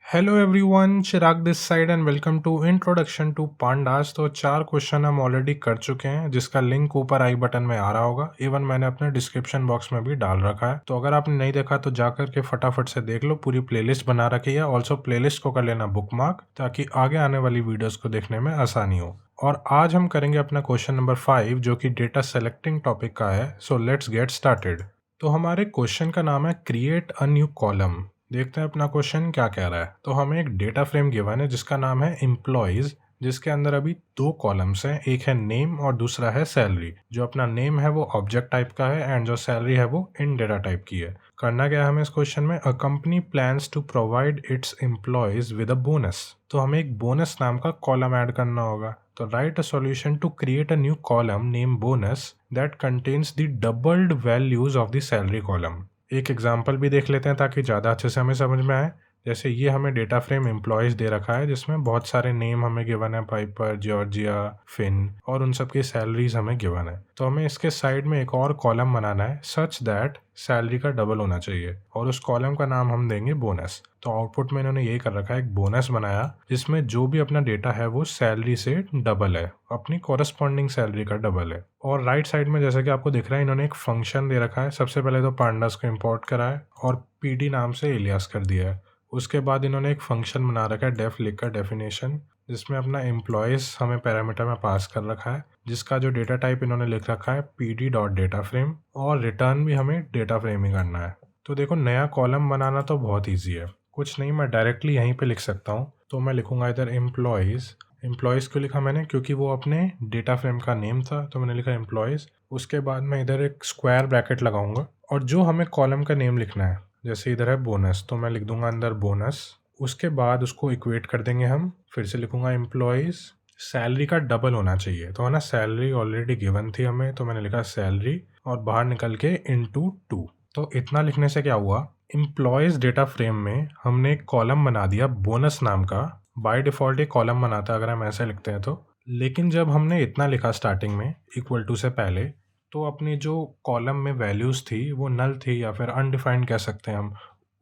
Hello everyone, Chirag this side and welcome to introduction to pandas. तो 4 question हम already कर चुके हैं, जिसका लिंक ऊपर आई बटन में आ रहा होगा। इवन मैंने अपने डिस्क्रिप्शन बॉक्स में भी डाल रखा है, तो अगर आपने नहीं देखा तो जाकर के फटाफट से देख लो। पूरी प्लेलिस्ट बना रखी है। ऑल्सो प्लेलिस्ट को कर लेना बुकमार्क, ताकि आगे आने वाली वीडियोस को देखने में आसानी हो। और आज हम करेंगे अपना क्वेश्चन नंबर 5, जो कि डेटा सेलेक्टिंग टॉपिक का है। So let's get started. तो हमारे क्वेश्चन का नाम है क्रिएट अ न्यू कॉलम। देखते हैं अपना क्वेश्चन क्या कह रहा है। तो हमें एक डेटा फ्रेम गिवन है जिसका नाम है एम्प्लॉयज, जिसके अंदर अभी 2 कॉलम्स हैं। एक है नेम और दूसरा है सैलरी। जो अपना नेम है वो ऑब्जेक्ट टाइप का है एंड जो सैलरी है वो इन डेटा टाइप की है। करना क्या है हमें इस क्वेश्चन में, a company plans to provide its employees with a bonus. तो हमें एक बोनस नाम का कॉलम ऐड करना होगा। तो write a solution to create a new column name bonus that contains the doubled values of the salary column. एक example भी देख लेते हैं ताकि ज़्यादा अच्छे से हमें समझ में आए। जैसे ये हमें डेटा फ्रेम एम्प्लॉयज़ दे रखा है, जिसमें बहुत सारे नेम हमें गिवन है, पाइपर, जॉर्जिया, फिन, और उन सब की सैलरीज हमें गिवन है। तो हमें इसके साइड में एक और कॉलम बनाना है सच दैट सैलरी का डबल होना चाहिए, और उस कॉलम का नाम हम देंगे बोनस। तो आउटपुट में इन्होंने यही कर रखा है, एक बोनस बनाया जिसमें जो भी अपना डेटा है वो सैलरी से डबल है, अपनी कॉरस्पॉन्डिंग सैलरी का डबल है। और राइट साइड में जैसे कि आपको दिख रहा है, इन्होंने एक फंक्शन दे रखा है। सबसे पहले तो पांडास को इंपोर्ट करा है और पीडी नाम से एलियास कर दिया है। उसके बाद इन्होंने एक फंक्शन बना रखा है डेफ लिख कर डेफिनेशन, जिसमें अपना एम्प्लॉयज़ हमें पैरामीटर में पास कर रखा है, जिसका जो डेटा टाइप इन्होंने लिख रखा है पीडी डॉट डेटा फ्रेम, और रिटर्न भी हमें डेटा फ्रेम ही करना है। तो देखो, नया कॉलम बनाना तो बहुत ईजी है। कुछ नहीं, मैं डायरेक्टली यहीं पे लिख सकता हूँ। तो मैं लिखूंगा इधर एम्प्लॉयज़। एम्प्लॉयज़ क्यों लिखा मैंने, क्योंकि वो अपने डेटा फ्रेम का नेम था, तो मैंने लिखा एम्प्लॉयज़। उसके बाद मैं इधर एक स्क्वायर ब्रैकेट लगाऊंगा, और जो हमें कॉलम का नेम लिखना है, जैसे इधर है बोनस, तो मैं लिख दूंगा अंदर बोनस। उसके बाद उसको इक्वेट कर देंगे हम। फिर से लिखूंगा एम्प्लॉयज़, सैलरी का डबल होना चाहिए। तो है ना, सैलरी ऑलरेडी गिवन थी हमें, तो मैंने लिखा सैलरी और बाहर निकल के इनटू 2। तो इतना लिखने से क्या हुआ, एम्प्लॉयज़ डेटा फ्रेम में हमने एक कॉलम बना दिया बोनस नाम का। बाय डिफ़ॉल्ट एक कॉलम बनाता है अगर हम ऐसे लिखते हैं तो। लेकिन जब हमने इतना लिखा स्टार्टिंग में इक्वल टू से पहले, तो अपनी जो कॉलम में वैल्यूज़ थी वो नल थी, या फिर अनडिफाइंड कह सकते हैं हम।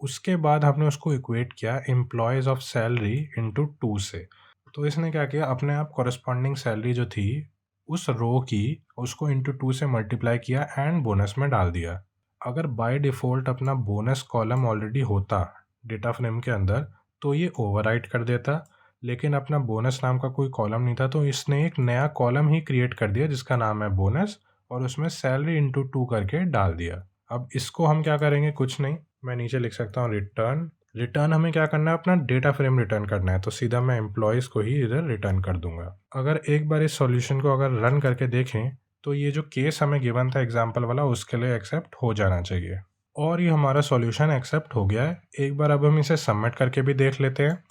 उसके बाद हमने उसको इक्वेट किया एम्प्लॉयज़ ऑफ सैलरी इनटू 2 से। तो इसने क्या किया, अपने आप कॉरस्पॉन्डिंग सैलरी जो थी उस रो की, उसको इनटू 2 से मल्टीप्लाई किया एंड बोनस में डाल दिया। अगर बाय डिफ़ॉल्ट अपना बोनस कॉलम ऑलरेडी होता डेटा फ्रेम के अंदर, तो ये ओवरराइट कर देता। लेकिन अपना बोनस नाम का कोई कॉलम नहीं था, तो इसने एक नया कॉलम ही क्रिएट कर दिया जिसका नाम है बोनस, और उसमें सैलरी इनटू 2 करके डाल दिया। अब इसको हम क्या करेंगे, कुछ नहीं, मैं नीचे लिख सकता हूँ रिटर्न। रिटर्न हमें क्या करना है, अपना डेटा फ्रेम रिटर्न करना है, तो सीधा मैं एम्प्लॉयज़ को ही इधर रिटर्न कर दूंगा। अगर एक बार इस सॉल्यूशन को अगर रन करके देखें, तो ये जो केस हमें गिवन था एग्जाम्पल वाला, उसके लिए एक्सेप्ट हो जाना चाहिए। और ये हमारा सॉल्यूशन एक्सेप्ट हो गया है। एक बार अब हम इसे सबमिट करके भी देख लेते हैं,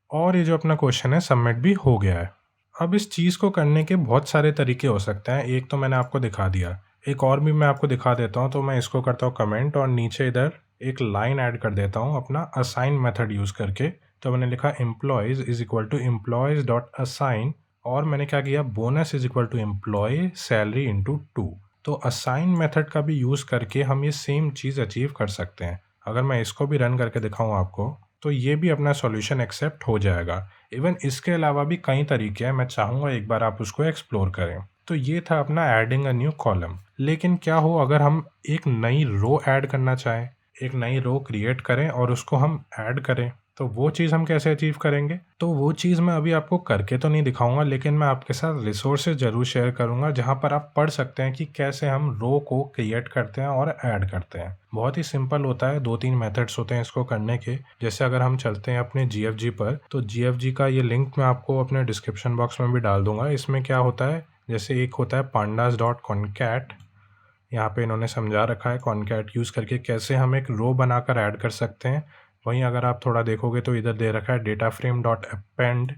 और ये जो अपना क्वेश्चन है सबमिट भी हो गया है। अब इस चीज़ को करने के बहुत सारे तरीके हो सकते हैं। एक तो मैंने आपको दिखा दिया, एक और भी मैं आपको दिखा देता हूँ। तो मैं इसको करता हूँ कमेंट, और नीचे इधर एक लाइन ऐड कर देता हूँ अपना असाइन मेथड यूज़ करके। तो मैंने लिखा employees is equal to employees dot assign, और मैंने क्या किया, bonus is equal to employee salary into 2। तो असाइन मेथड का भी यूज़ करके हम ये सेम चीज़ अचीव कर सकते हैं। अगर मैं इसको भी रन करके दिखाऊँ आपको, तो ये भी अपना सॉल्यूशन एक्सेप्ट हो जाएगा। इवन इसके अलावा भी कई तरीके हैं, मैं चाहूँगा एक बार आप उसको एक्सप्लोर करें। तो ये था अपना एडिंग अ न्यू कॉलम। लेकिन क्या हो अगर हम एक नई रो ऐड करना चाहें, एक नई रो क्रिएट करें और उसको हम ऐड करें, तो वो चीज़ हम कैसे अचीव करेंगे? तो वो चीज़ मैं अभी आपको करके तो नहीं दिखाऊंगा, लेकिन मैं आपके साथ रिसोर्सेज ज़रूर शेयर करूंगा, जहां पर आप पढ़ सकते हैं कि कैसे हम रो को क्रिएट करते हैं और ऐड करते हैं। बहुत ही सिंपल होता है, 2-3 मेथड्स होते हैं इसको करने के। जैसे अगर हम चलते हैं अपने GFG पर, तो GFG का ये लिंक मैं आपको अपने डिस्क्रिप्शन बॉक्स में भी डाल दूंगा। इसमें क्या होता है, जैसे एक होता है pandas डॉट कॉनकैट, यहाँ पे इन्होंने समझा रखा है कॉनकैट यूज़ करके कैसे हम एक रो बनाकर ऐड कर सकते हैं। वहीं अगर आप थोड़ा देखोगे तो इधर दे रखा है डेटा फ्रेम डॉट अपेंड,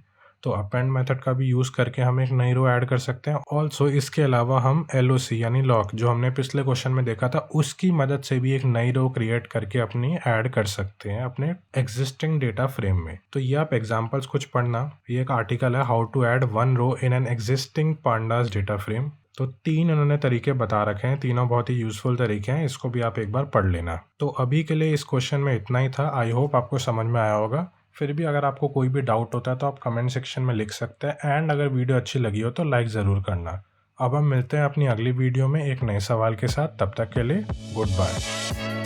तो अपेंड मेथड का भी यूज़ करके हम एक नई रो ऐड कर सकते हैं। ऑल्सो इसके अलावा हम LOC यानी लॉक, जो हमने पिछले क्वेश्चन में देखा था, उसकी मदद से भी एक नई रो क्रिएट करके अपनी ऐड कर सकते हैं अपने एग्जिस्टिंग डेटा फ्रेम में। तो ये आप एग्जाम्पल्स कुछ पढ़ना। ये एक आर्टिकल है, how to add one row in an existing pandas data frame. तो 3 उन्होंने तरीके बता रखे हैं, तीनों बहुत ही यूज़फुल तरीके हैं। इसको भी आप एक बार पढ़ लेना। तो अभी के लिए इस क्वेश्चन में इतना ही था। आई होप आपको समझ में आया होगा। फिर भी अगर आपको कोई भी डाउट होता है तो आप कमेंट सेक्शन में लिख सकते हैं, एंड अगर वीडियो अच्छी लगी हो तो लाइक ज़रूर करना। अब हम मिलते हैं अपनी अगली वीडियो में एक नए सवाल के साथ, तब तक के लिए गुड बाय।